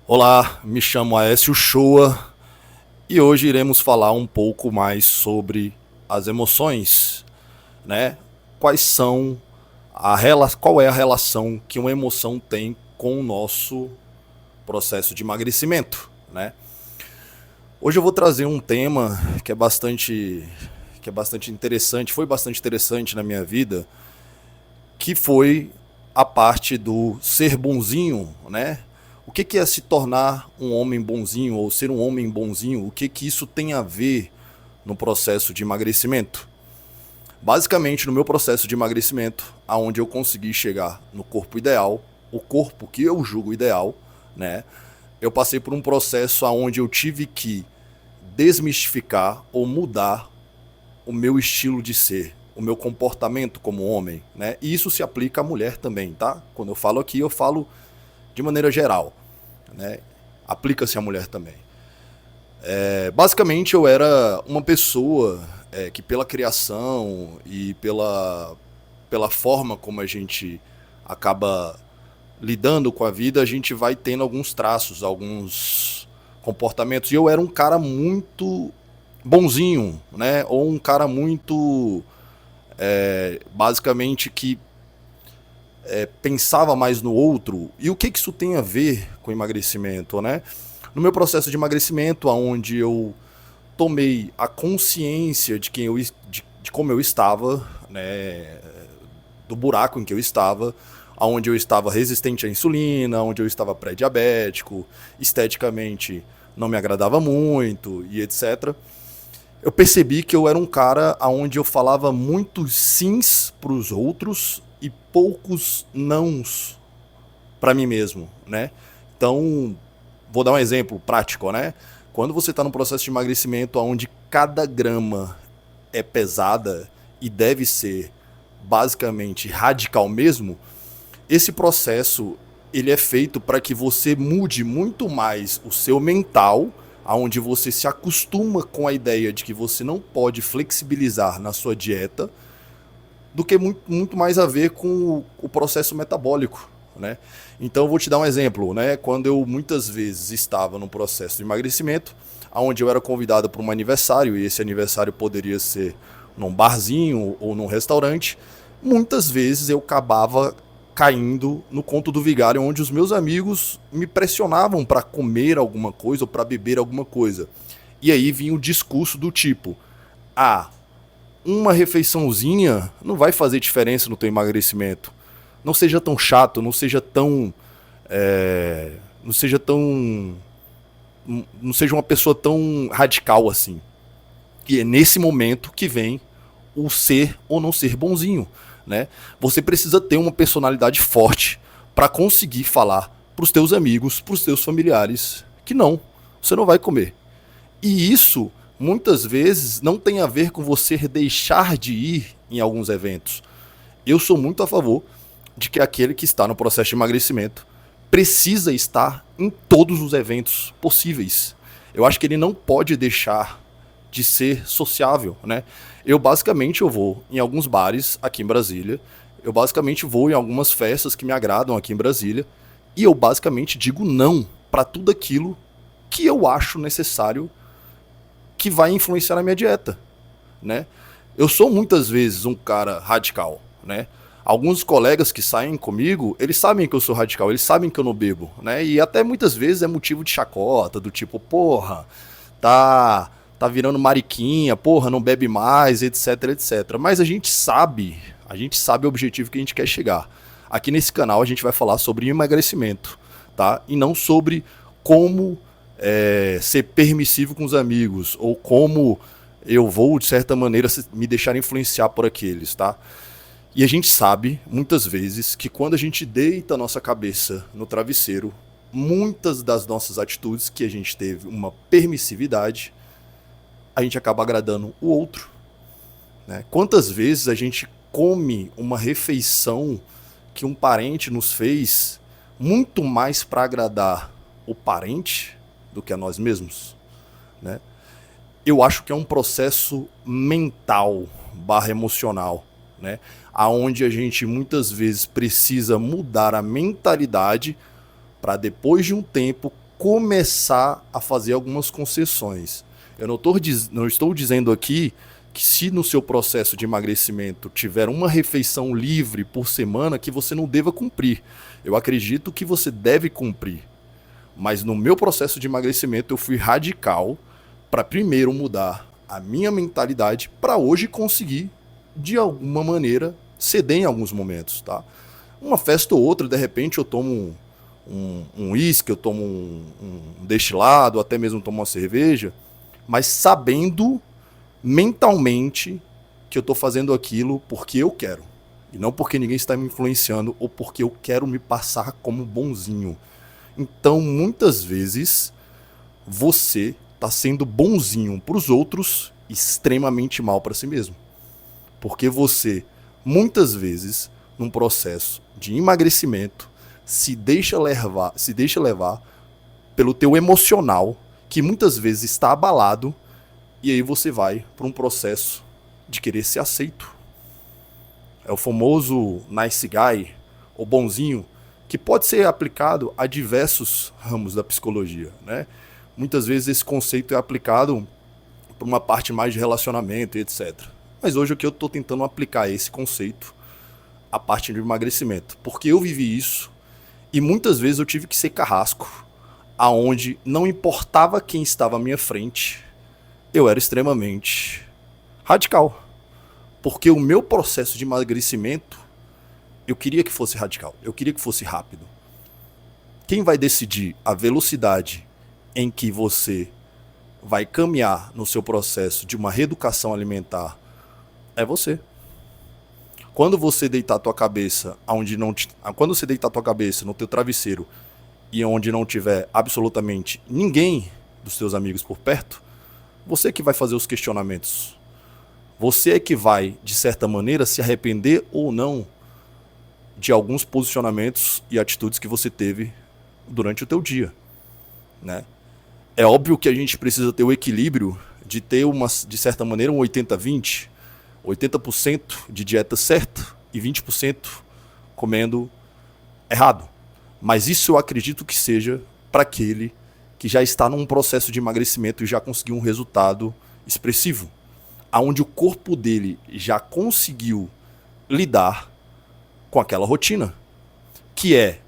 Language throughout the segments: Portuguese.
Olá, me chamo Aécio Shoa e hoje iremos falar um pouco mais sobre as emoções, né? Quais são qual é a relação que uma emoção tem com o nosso processo de emagrecimento, né? Hoje eu vou trazer um tema que é bastante interessante, foi bastante interessante na minha vida, que foi a parte do ser bonzinho, né? O que é se tornar um homem bonzinho ou ser um homem bonzinho? O que isso tem a ver no processo de emagrecimento? Basicamente, no meu processo de emagrecimento, aonde eu consegui chegar no corpo ideal, o corpo que eu julgo ideal, né? Eu passei por um processo aonde eu tive que desmistificar ou mudar o meu estilo de ser, o meu comportamento como homem, né? E isso se aplica à mulher também, tá? Quando eu falo aqui, eu falo de maneira geral, né? Aplica-se à mulher também. Basicamente, eu era uma pessoa que, pela criação e pela forma como a gente acaba lidando com a vida, a gente vai tendo alguns traços, alguns comportamentos. E eu era um cara muito bonzinho, né? Ou um cara muito, basicamente, que pensava mais no outro. E o que isso tem a ver com emagrecimento, né? No meu processo de emagrecimento, onde eu tomei a consciência de de como eu estava, né, do buraco em que eu estava, onde eu estava resistente à insulina, onde eu estava pré-diabético, esteticamente não me agradava muito e etc. Eu percebi que eu era um cara onde eu falava muitos sims para os outros e poucos nãos para mim mesmo, né? Então, vou dar um exemplo prático, né? Quando você está num processo de emagrecimento onde cada grama é pesada e deve ser basicamente radical mesmo, esse processo ele é feito para que você mude muito mais o seu mental, aonde você se acostuma com a ideia de que você não pode flexibilizar na sua dieta, do que muito mais a ver com o processo metabólico, né? Então eu vou te dar um exemplo, né? Quando eu muitas vezes estava no processo de emagrecimento, onde eu era convidado para um aniversário, e esse aniversário poderia ser num barzinho ou num restaurante, muitas vezes eu acabava caindo no conto do vigário, onde os meus amigos me pressionavam para comer alguma coisa ou para beber alguma coisa. E aí vinha o discurso do tipo: ah, uma refeiçãozinha não vai fazer diferença no teu emagrecimento. Não seja tão chato, não seja tão. Não seja tão. Não seja uma pessoa tão radical assim. E é nesse momento que vem o ser ou não ser bonzinho, né? Você precisa ter uma personalidade forte para conseguir falar para os teus amigos, para os teus familiares que não, você não vai comer. E isso muitas vezes não tem a ver com você deixar de ir em alguns eventos. Eu sou muito a favor de que aquele que está no processo de emagrecimento precisa estar em todos os eventos possíveis. Eu acho que ele não pode deixar de ser sociável, né? Eu vou em alguns bares aqui em Brasília, eu basicamente vou em algumas festas que me agradam aqui em Brasília, e eu basicamente digo não para tudo aquilo que eu acho necessário que vai influenciar na minha dieta, né? Eu sou muitas vezes um cara radical, né? Alguns colegas que saem comigo, eles sabem que eu sou radical, eles sabem que eu não bebo, né? E até muitas vezes é motivo de chacota, do tipo, porra, tá virando mariquinha, porra, não bebe mais, etc, etc. Mas a gente sabe o objetivo que a gente quer chegar. Aqui nesse canal a gente vai falar sobre emagrecimento, tá? E não sobre como ser permissivo com os amigos ou como eu vou, de certa maneira, me deixar influenciar por aqueles, tá? E a gente sabe, muitas vezes, que quando a gente deita a nossa cabeça no travesseiro, muitas das nossas atitudes que a gente teve uma permissividade, a gente acaba agradando o outro, né? Quantas vezes a gente come uma refeição que um parente nos fez muito mais para agradar o parente do que a nós mesmos, né? Eu acho que é um processo mental barra emocional, né? Aonde a gente muitas vezes precisa mudar a mentalidade para depois de um tempo começar a fazer algumas concessões. Eu não estou dizendo aqui que se no seu processo de emagrecimento tiver uma refeição livre por semana, que você não deva cumprir. Eu acredito que você deve cumprir. Mas no meu processo de emagrecimento eu fui radical para primeiro mudar a minha mentalidade para hoje conseguir, de alguma maneira, ceder em alguns momentos, tá? Uma festa ou outra, de repente eu tomo um uísque, eu tomo um destilado, até mesmo tomo uma cerveja, mas sabendo mentalmente que eu estou fazendo aquilo porque eu quero. E não porque ninguém está me influenciando ou porque eu quero me passar como bonzinho. Então, muitas vezes, você está sendo bonzinho para os outros e extremamente mal para si mesmo. Porque você, muitas vezes, num processo de emagrecimento, se deixa levar pelo teu emocional, que muitas vezes está abalado, e aí você vai para um processo de querer ser aceito. É o famoso nice guy, ou bonzinho, que pode ser aplicado a diversos ramos da psicologia, né? Muitas vezes esse conceito é aplicado para uma parte mais de relacionamento e etc. Mas hoje aqui eu estou tentando aplicar esse conceito à parte do emagrecimento, porque eu vivi isso e muitas vezes eu tive que ser carrasco, aonde não importava quem estava à minha frente, eu era extremamente radical. Porque o meu processo de emagrecimento, eu queria que fosse radical, eu queria que fosse rápido. Quem vai decidir a velocidade em que você vai caminhar no seu processo de uma reeducação alimentar é você. Quando você deitar a tua cabeça quando você deitar a tua cabeça no teu travesseiro e onde não tiver absolutamente ninguém dos teus amigos por perto, você que vai fazer os questionamentos. Você é que vai, de certa maneira, se arrepender ou não de alguns posicionamentos e atitudes que você teve durante o teu dia, né? É óbvio que a gente precisa ter o equilíbrio de ter, de certa maneira, um 80-20, 80% de dieta certa e 20% comendo errado. Mas isso eu acredito que seja para aquele que já está num processo de emagrecimento e já conseguiu um resultado expressivo, aonde o corpo dele já conseguiu lidar com aquela rotina, que é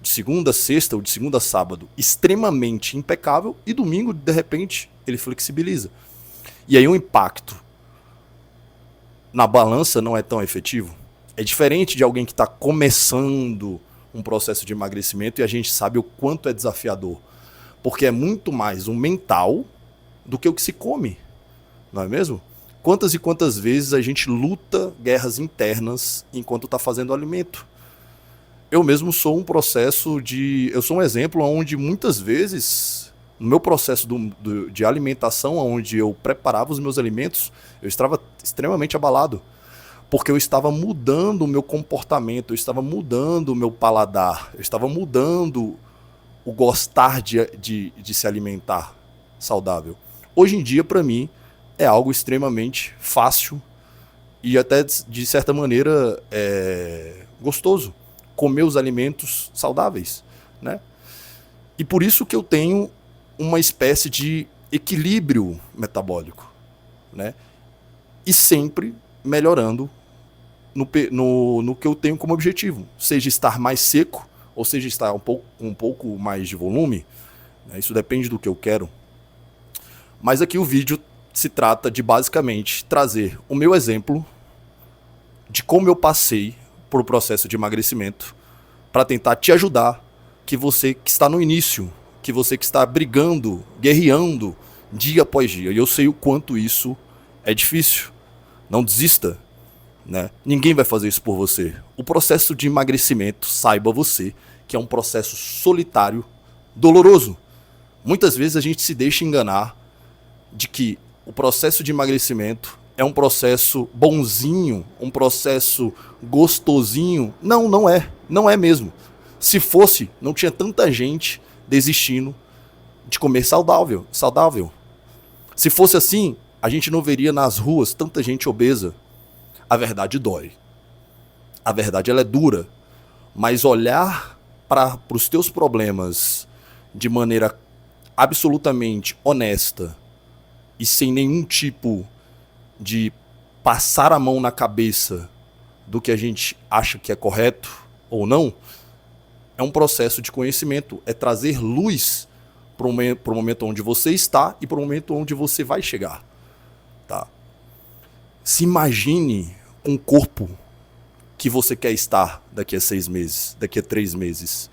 de segunda a sexta ou de segunda a sábado extremamente impecável e domingo, de repente, ele flexibiliza. E aí o impacto na balança não é tão efetivo. É diferente de alguém que está começando um processo de emagrecimento e a gente sabe o quanto é desafiador. Porque é muito mais um mental do que o que se come, não é mesmo? Quantas e quantas vezes a gente luta guerras internas enquanto está fazendo alimento? Eu mesmo sou eu sou um exemplo onde muitas vezes, no meu processo de alimentação, onde eu preparava os meus alimentos, eu estava extremamente abalado. Porque eu estava mudando o meu comportamento, eu estava mudando o meu paladar, eu estava mudando o gostar de se alimentar saudável. Hoje em dia, para mim, é algo extremamente fácil e até, de certa maneira, gostoso comer os alimentos saudáveis, né? E por isso que eu tenho uma espécie de equilíbrio metabólico, né? E sempre melhorando no que eu tenho como objetivo, seja estar mais seco, ou seja estar um pouco mais de volume, né? Isso depende do que eu quero. Mas aqui o vídeo se trata de basicamente trazer o meu exemplo de como eu passei por o processo de emagrecimento para tentar te ajudar, que você que está no início, que você que está brigando, guerreando dia após dia. E eu sei o quanto isso é difícil. Não desista, né? Ninguém vai fazer isso por você. O processo de emagrecimento, saiba você, que é um processo solitário, doloroso. Muitas vezes a gente se deixa enganar de que o processo de emagrecimento é um processo bonzinho, um processo gostosinho. Não, não é. Não é mesmo. Se fosse, não tinha tanta gente desistindo de comer saudável. Se fosse assim, a gente não veria nas ruas tanta gente obesa. A verdade dói. A verdade ela é dura. Mas olhar para os teus problemas de maneira absolutamente honesta e sem nenhum tipo de passar a mão na cabeça do que a gente acha que é correto ou não, é um processo de conhecimento, é trazer luz para o momento onde você está e para o momento onde você vai chegar. Tá? Se imagine um corpo que você quer estar daqui a 6 meses, daqui a 3 meses.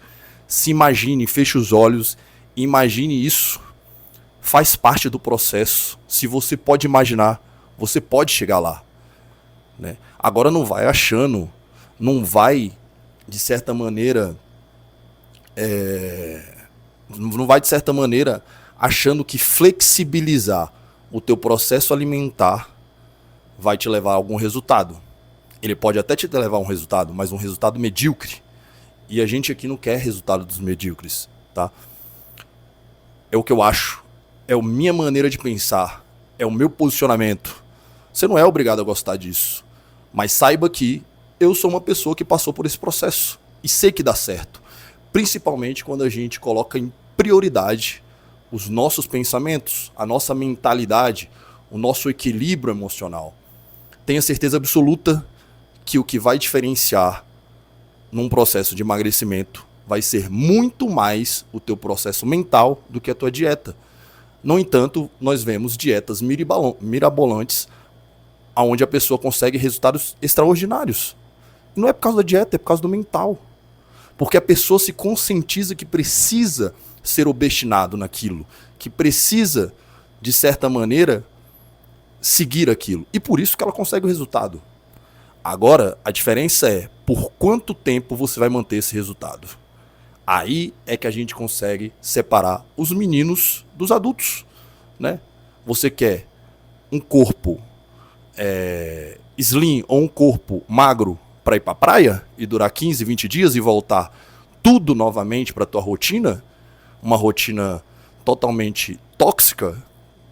Se imagine, feche os olhos, imagine isso. Faz parte do processo. Se você pode imaginar, você pode chegar lá. Né? Agora não vai achando, não vai, de certa maneira, achando que flexibilizar o teu processo alimentar vai te levar a algum resultado. Ele pode até te levar a um resultado, mas um resultado medíocre. E a gente aqui não quer resultado dos medíocres, tá? É o que eu acho, é a minha maneira de pensar, é o meu posicionamento. Você não é obrigado a gostar disso, mas saiba que eu sou uma pessoa que passou por esse processo e sei que dá certo, principalmente quando a gente coloca em prioridade os nossos pensamentos, a nossa mentalidade, o nosso equilíbrio emocional. Tenha certeza absoluta que o que vai diferenciar num processo de emagrecimento vai ser muito mais o teu processo mental do que a tua dieta. No entanto, nós vemos dietas mirabolantes onde a pessoa consegue resultados extraordinários. E não é por causa da dieta, é por causa do mental. Porque a pessoa se conscientiza que precisa ser obstinado naquilo, que precisa, de certa maneira, seguir aquilo. E por isso que ela consegue o resultado. Agora, a diferença é por quanto tempo você vai manter esse resultado. Aí é que a gente consegue separar os meninos dos adultos, né? Você quer um corpo slim ou um corpo magro para ir para a praia e durar 15, 20 dias e voltar tudo novamente para a tua rotina, uma rotina totalmente tóxica,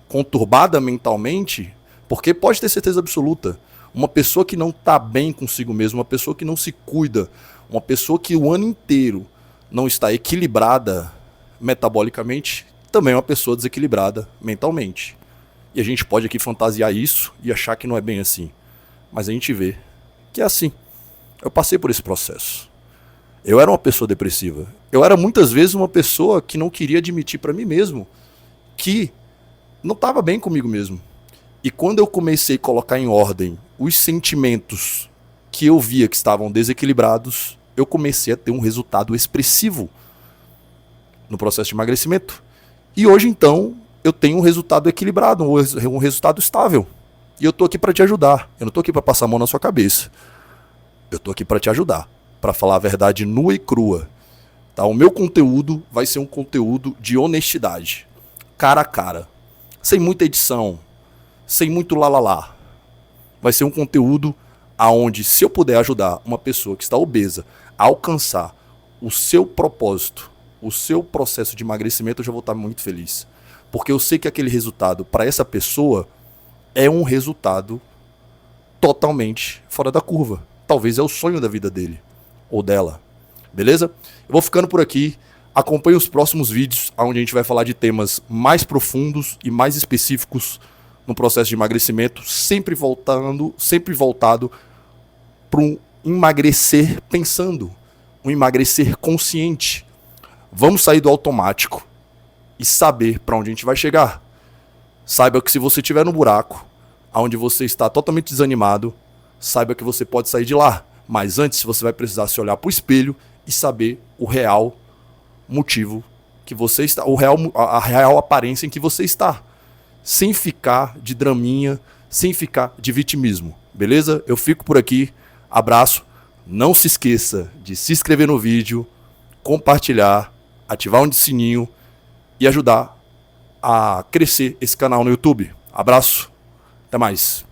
conturbada mentalmente, porque pode ter certeza absoluta, uma pessoa que não está bem consigo mesma, uma pessoa que não se cuida, uma pessoa que o ano inteiro não está equilibrada metabolicamente, também é uma pessoa desequilibrada mentalmente. E a gente pode aqui fantasiar isso e achar que não é bem assim. Mas a gente vê que é assim. Eu passei por esse processo. Eu era uma pessoa depressiva. Eu era muitas vezes uma pessoa que não queria admitir para mim mesmo que não estava bem comigo mesmo. E quando eu comecei a colocar em ordem os sentimentos que eu via que estavam desequilibrados, eu comecei a ter um resultado expressivo no processo de emagrecimento. E hoje, então, eu tenho um resultado equilibrado, um resultado estável. E eu tô aqui para te ajudar. Eu não tô aqui para passar a mão na sua cabeça. Eu tô aqui para te ajudar, para falar a verdade nua e crua. Tá? O meu conteúdo vai ser um conteúdo de honestidade, cara a cara, sem muita edição, sem muito lalala. Vai ser um conteúdo aonde, se eu puder ajudar uma pessoa que está obesa a alcançar o seu propósito, o seu processo de emagrecimento, eu já vou estar muito feliz. Porque eu sei que aquele resultado, para essa pessoa, é um resultado totalmente fora da curva. Talvez é o sonho da vida dele ou dela. Beleza? Eu vou ficando por aqui. Acompanhe os próximos vídeos, onde a gente vai falar de temas mais profundos e mais específicos no processo de emagrecimento, sempre voltado para um emagrecer pensando, um emagrecer consciente. Vamos sair do automático e saber para onde a gente vai chegar. Saiba que se você estiver no buraco, onde você está totalmente desanimado, saiba que você pode sair de lá. Mas antes você vai precisar se olhar para o espelho e saber o real motivo que você está, a real aparência em que você está. Sem ficar de draminha, sem ficar de vitimismo. Beleza? Eu fico por aqui. Abraço. Não se esqueça de se inscrever no vídeo, compartilhar, ativar o sininho e ajudar a crescer esse canal no YouTube. Abraço. Até mais.